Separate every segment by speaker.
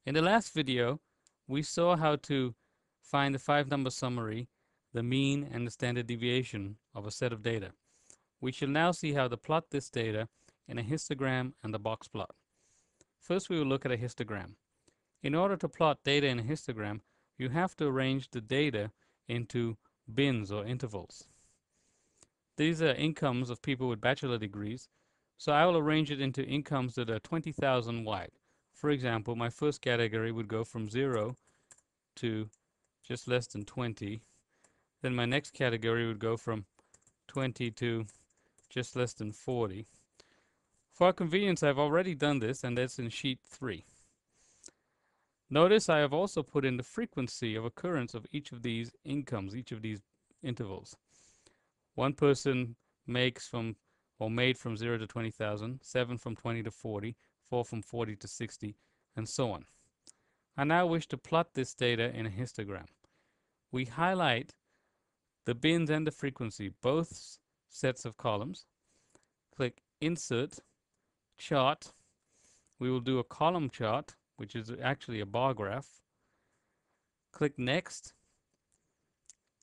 Speaker 1: In the last video, we saw how to find the 5-number summary, the mean, and the standard deviation of a set of data. We shall now see how to plot this data in a histogram and the box plot. First, we will look at a histogram. In order to plot data in a histogram, you have to arrange the data into bins or intervals. These are incomes of people with bachelor degrees, so I will arrange it into incomes that are 20,000 wide. For example, my first category would go from 0 to just less than 20. Then my next category would go from 20 to just less than 40. For convenience, I've already done this, and that's in sheet 3. Notice I have also put in the frequency of occurrence of each of these incomes, each of these intervals. One person makes from or made from 0 to 20,000, 7 from 20 to 40, 4 from 40 to 60, and so on. I now wish to plot this data in a histogram. We highlight the bins and the frequency, both sets of columns. Click Insert, Chart. We will do a column chart, which is actually a bar graph. Click Next.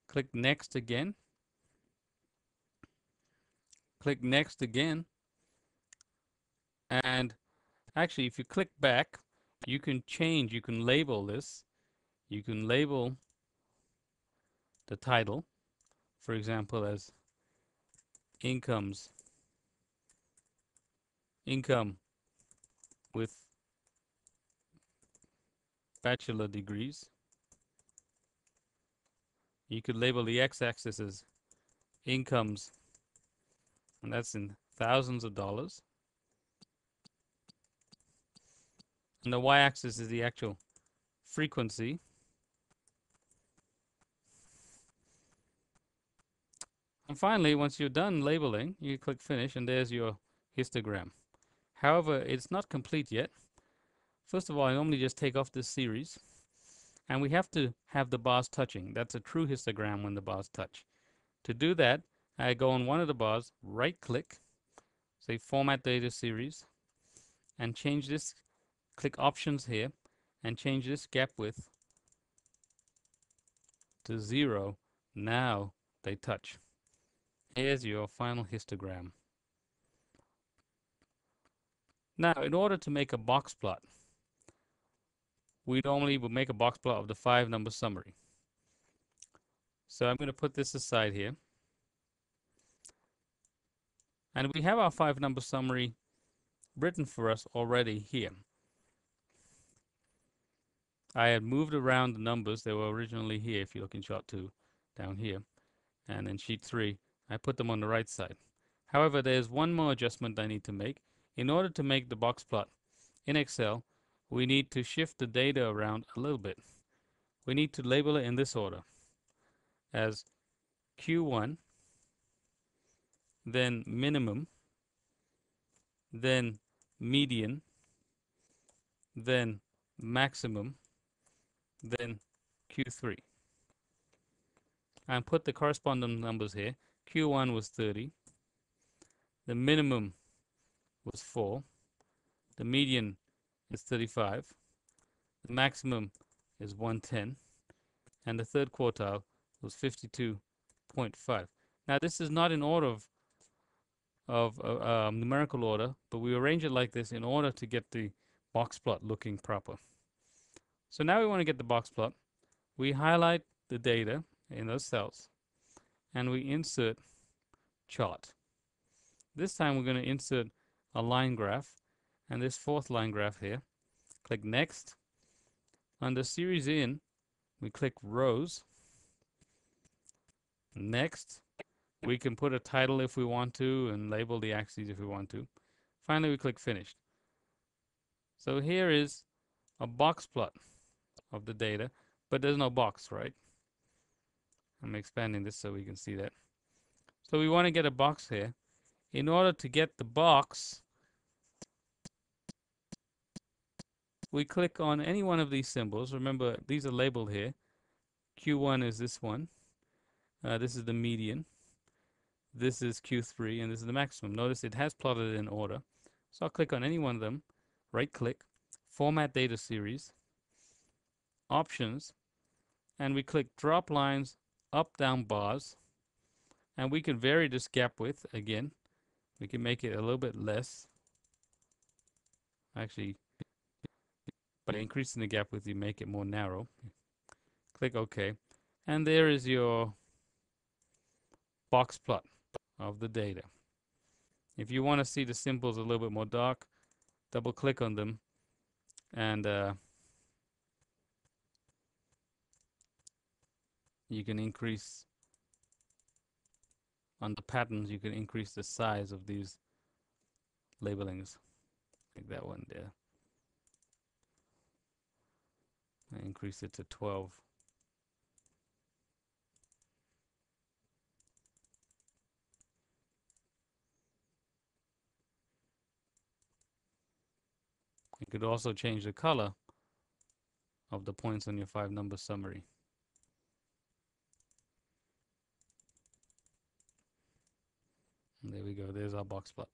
Speaker 1: Click Next again. Click Next again. And actually, if you click back, you can change, you can label this. You can label the title, for example, as income with bachelor degrees. You could label the x-axis as incomes, and that's in thousands of dollars. And the y-axis is the actual frequency. And finally, once you're done labeling, you click Finish, and there's your histogram. However, it's not complete yet. First of all, I normally just take off this series, and we have to have the bars touching. That's a true histogram when the bars touch. To do that, I go on one of the bars, right-click, say Format Data Series, and change this, click Options here, and change this gap width to 0. Now they touch. Here's your final histogram. Now, in order to make a box plot, we normally would make a box plot of the 5-number summary. So I'm going to put this aside here. And we have our 5-number summary written for us already here. I had moved around the numbers. They were originally here, if you look in chart 2, down here. And in sheet 3, I put them on the right side. However, there's one more adjustment I need to make. In order to make the box plot in Excel, we need to shift the data around a little bit. We need to label it in this order as Q1, then minimum, then median, then maximum, then Q3. And put the corresponding numbers here. Q1 was 30. The minimum was 4. The median is 35. The maximum is 110. And the third quartile was 52.5. Now, this is not in order of numerical order, but we arrange it like this in order to get the box plot looking proper. So now we want to get the box plot. We highlight the data in those cells, and we insert chart. This time we're going to insert a line graph, and this 4th line graph here. Click Next. Under Series In, we click Rows. Next, we can put a title if we want to, and label the axes if we want to. Finally, we click Finish. So here is a box plot of the data, but there's no box, right? I'm expanding this so we can see that. So we want to get a box here. In order to get the box, we click on any one of these symbols. Remember, these are labeled here. Q1 is this one. This is the median. This is Q3, and this is the maximum. Notice it has plotted in order. So I'll click on any one of them, right-click, Format Data Series, options, and we click drop lines, up down bars, and we can vary this gap width again. We can make it a little bit less. Actually, by increasing the gap width, you make it more narrow. Click OK. And there is your box plot of the data. If you want to see the symbols a little bit more dark, double click on them, and you can increase on the patterns, you can increase the size of these labelings, like that one there. I increase it to 12. You could also change the color of the points on your 5-number summary. And there we go, there's our box plot.